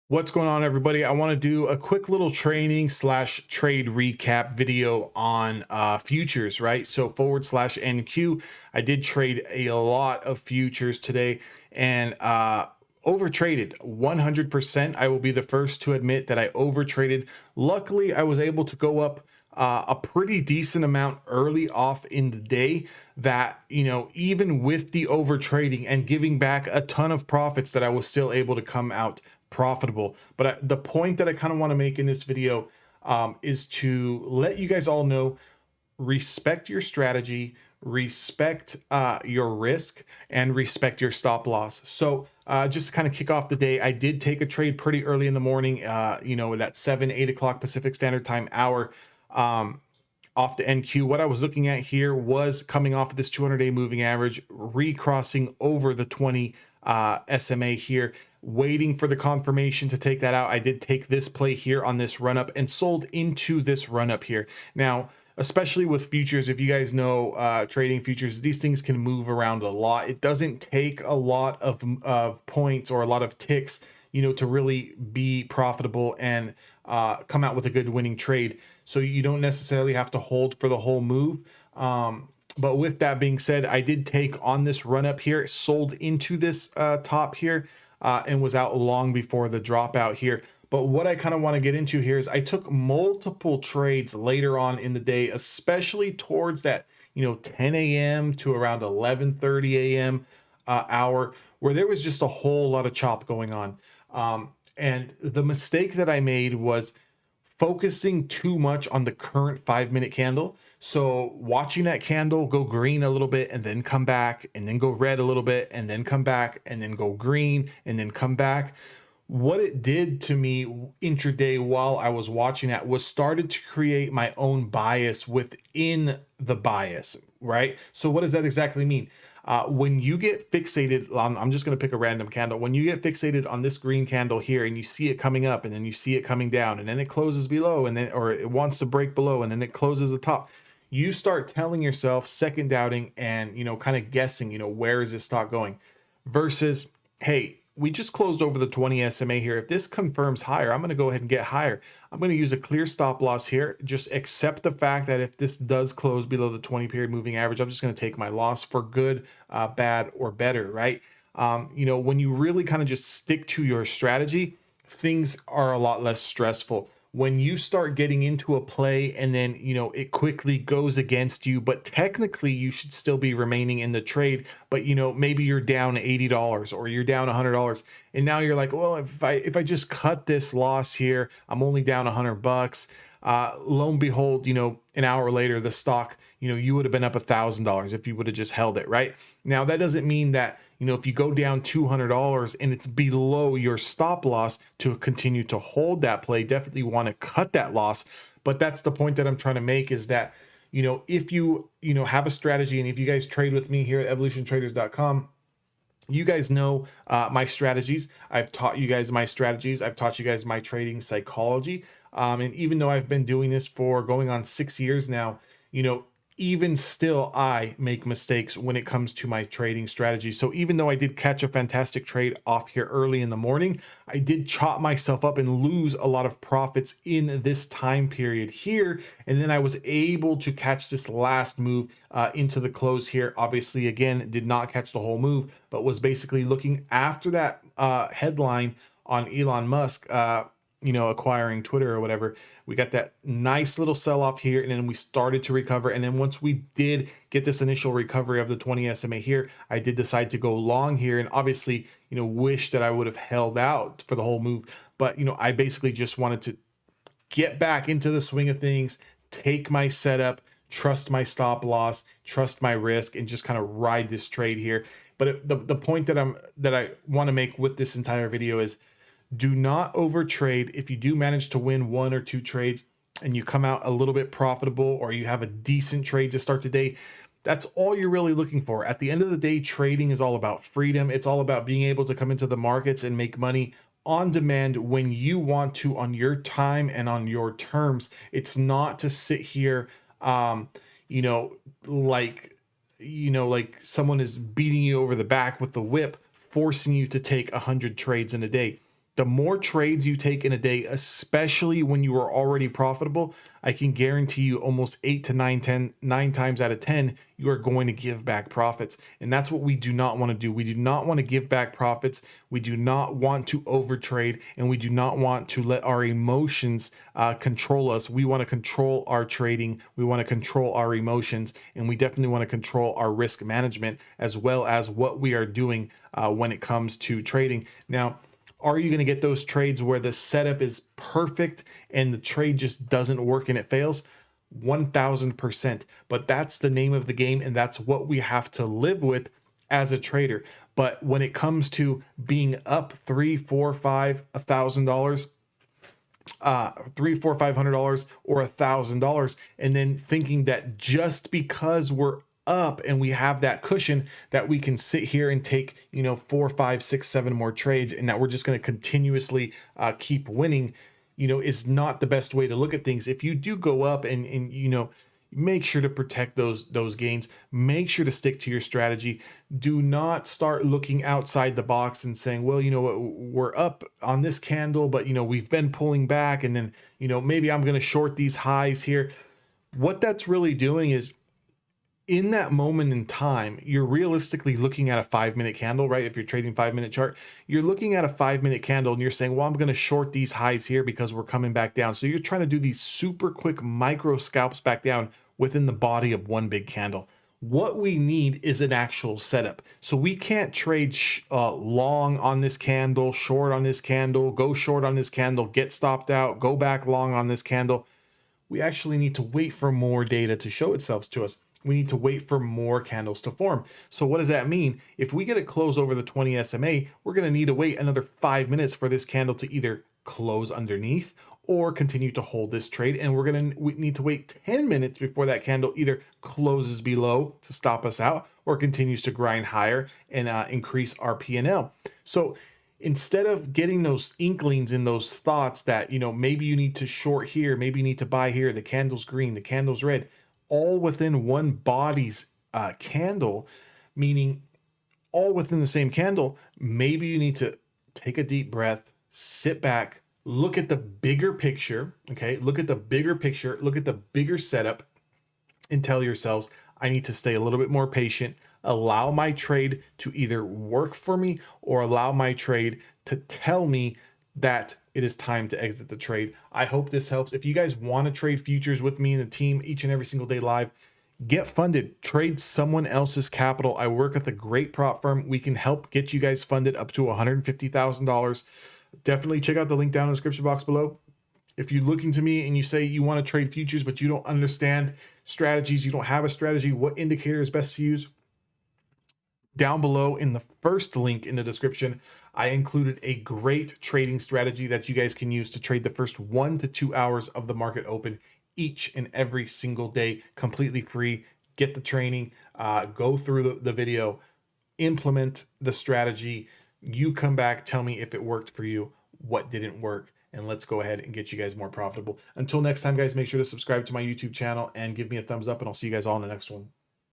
What's going on, everybody? I want to do a quick little training slash trade recap video on futures, right? So /NQ. I did trade a lot of futures today and over traded 100%. I will be the first to admit that I over traded. Luckily, I was able to go up a pretty decent amount early off in the day that, even with the over trading and giving back a ton of profits, that I was still able to come out profitable. But the point that I kind of want to make in this video is to let you guys all know: respect your strategy, respect your risk, and respect your stop loss. So just to kind of kick off the day, I did take a trade pretty early in the morning, that 7-8 o'clock Pacific Standard Time hour. Off the NQ, what I was looking at here was coming off of this 200-day moving average, recrossing over the 20 SMA here, waiting for the confirmation to take that out. I did take this play here on this run up and sold into this run up here. Now, especially with futures, if you guys know trading futures, these things can move around a lot. It doesn't take a lot of points or a lot of ticks, to really be profitable and come out with a good winning trade. So you don't necessarily have to hold for the whole move. But with that being said, I did take on this run up here, sold into this top here, and was out long before the dropout here. But what I kind of want to get into here is I took multiple trades later on in the day, especially towards that 10 a.m. to around 11:30 a.m. Hour, where there was just a whole lot of chop going on. And the mistake that I made was focusing too much on the current 5-minute candle. So watching that candle go green a little bit and then come back and then go red a little bit and then come back and then go green and then come back. What it did to me intraday while I was watching that was started to create my own bias within the bias, right? So what does that exactly mean? When you get fixated on, I'm just going to pick a random candle. When you get fixated on this green candle here and you see it coming up and then you see it coming down and then it closes below and then, or it wants to break below and then it closes the top, you start telling yourself, second doubting and, kind of guessing, where is this stock going versus, hey, we just closed over the 20 SMA here. If this confirms higher, I'm going to go ahead and get higher. I'm going to use a clear stop loss here. Just accept the fact that if this does close below the 20 period moving average, I'm just going to take my loss for good, bad, or better, right? When you really kind of just stick to your strategy, things are a lot less stressful. When you start getting into a play and then, it quickly goes against you, but technically you should still be remaining in the trade, but maybe you're down $80 or you're down $100 and now you're like, well, if I just cut this loss here, I'm only down $100. Lo and behold, an hour later, the stock, you would have been up $1,000 if you would have just held it, right? Now, that doesn't mean that, if you go down $200 and it's below your stop loss to continue to hold that play, definitely want to cut that loss. But that's the point that I'm trying to make is that, if you, have a strategy, and if you guys trade with me here at evolutiontraders.com, you guys know my strategies. I've taught you guys my strategies. I've taught you guys my trading psychology. And even though I've been doing this for going on 6 years now, even still, I make mistakes when it comes to my trading strategy. So even though I did catch a fantastic trade off here early in the morning, I did chop myself up and lose a lot of profits in this time period here. And then I was able to catch this last move into the close here. Obviously, again, did not catch the whole move, but was basically looking after that headline on Elon Musk, acquiring Twitter or whatever. We got that nice little sell off here, and then we started to recover. And then once we did get this initial recovery of the 20 SMA here, I did decide to go long here, and obviously, wish that I would have held out for the whole move. But, I basically just wanted to get back into the swing of things, take my setup, trust my stop loss, trust my risk, and just kind of ride this trade here. But the point that I want to make with this entire video is, do not overtrade. If you do manage to win 1 or 2 trades and you come out a little bit profitable, or you have a decent trade to start the day, that's all you're really looking for. At the end of the day, trading is all about freedom. It's all about being able to come into the markets and make money on demand when you want to, on your time and on your terms. It's not to sit here, like someone is beating you over the back with the whip, forcing you to take 100 trades in a day. The more trades you take in a day, especially when you are already profitable, I can guarantee you almost 8 to 9 times out of 10, you are going to give back profits. And that's what we do not want to do. We do not want to give back profits. We do not want to overtrade, and we do not want to let our emotions control us. We want to control our trading. We want to control our emotions, and we definitely want to control our risk management as well as what we are doing when it comes to trading. Now, are you going to get those trades where the setup is perfect and the trade just doesn't work and it fails? 1000%. But that's the name of the game, and that's what we have to live with as a trader. But when it comes to being up $3, $4, $5, $1,000, $3, $4, $500 or $1,000, and then thinking that just because we're up and we have that cushion that we can sit here and take 4, 5, 6, 7 more trades, and that we're just going to continuously keep winning, is not the best way to look at things. If you do go up and make sure to protect those gains, make sure to stick to your strategy. Do not start looking outside the box and saying, well, we're up on this candle, but we've been pulling back, and then maybe I'm going to short these highs here. What that's really doing is, in that moment in time, you're realistically looking at a 5-minute candle, right? If you're trading 5-minute chart, you're looking at a 5-minute candle and you're saying, well, I'm going to short these highs here because we're coming back down. So you're trying to do these super quick micro scalps back down within the body of one big candle. What we need is an actual setup. So we can't trade long on this candle, short on this candle, go short on this candle, get stopped out, go back long on this candle. We actually need to wait for more data to show itself to us. We need to wait for more candles to form. So what does that mean? If we get it close over the 20 SMA, we're going to need to wait another 5 minutes for this candle to either close underneath or continue to hold this trade. And we need to wait 10 minutes before that candle either closes below to stop us out or continues to grind higher and increase our P&L. So instead of getting those inklings and those thoughts that, maybe you need to short here, maybe you need to buy here, the candle's green, the candle's red, all within one body's candle, meaning all within the same candle, maybe you need to take a deep breath, sit back, look at the bigger picture, okay? Look at the bigger picture, look at the bigger setup, and tell yourselves, I need to stay a little bit more patient, allow my trade to either work for me or allow my trade to tell me that it is time to exit the trade. I hope this helps. If you guys want to trade futures with me and the team each and every single day live, get funded, trade someone else's capital. I work with a great prop firm. We can help get you guys funded up to $150,000. Definitely check out the link down in the description box below. If you're looking to me and you say you want to trade futures, but you don't understand strategies, you don't have a strategy, what indicator is best to use? Down below in the first link in the description, I included a great trading strategy that you guys can use to trade the first 1 to 2 hours of the market open each and every single day, completely free. Get the training, go through the video, implement the strategy. You come back, tell me if it worked for you, what didn't work, and let's go ahead and get you guys more profitable. Until next time, guys, make sure to subscribe to my YouTube channel and give me a thumbs up, and I'll see you guys all in the next one.